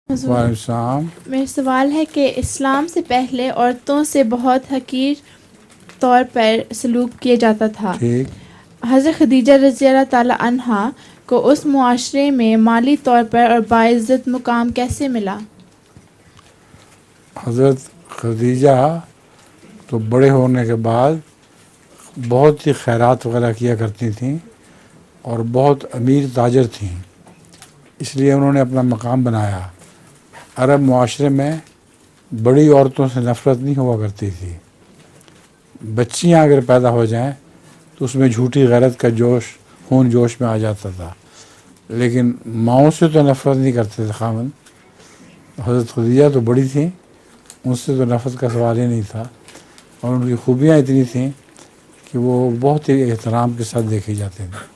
وعلیکم السلام۔ میرا سوال ہے کہ اسلام سے پہلے عورتوں سے بہت حقیر طور پر سلوک کیا جاتا تھا۔ ٹھیک۔ حضرت خدیجہ رضی اللہ تعالیٰ عنہا کو اس معاشرے میں مالی طور پر اور باعزت مقام کیسے ملا؟ حضرت خدیجہ تو بڑے ہونے کے بعد بہت ہی خیرات وغیرہ کیا کرتی تھیں اور بہت امیر تاجر تھیں، اس لیے انہوں نے اپنا مقام بنایا۔ عرب معاشرے میں بڑی عورتوں سے نفرت نہیں ہوا کرتی تھی۔ بچیاں اگر پیدا ہو جائیں تو اس میں جھوٹی غیرت کا جوش خون جوش میں آ جاتا تھا، لیکن ماؤں سے تو نفرت نہیں کرتے تھے خاوند۔ حضرت خدیجہ تو بڑی تھیں، ان سے تو نفرت کا سوال ہی نہیں تھا، اور ان کی خوبیاں اتنی تھیں کہ وہ بہت ہی احترام کے ساتھ دیکھی جاتی تھیں۔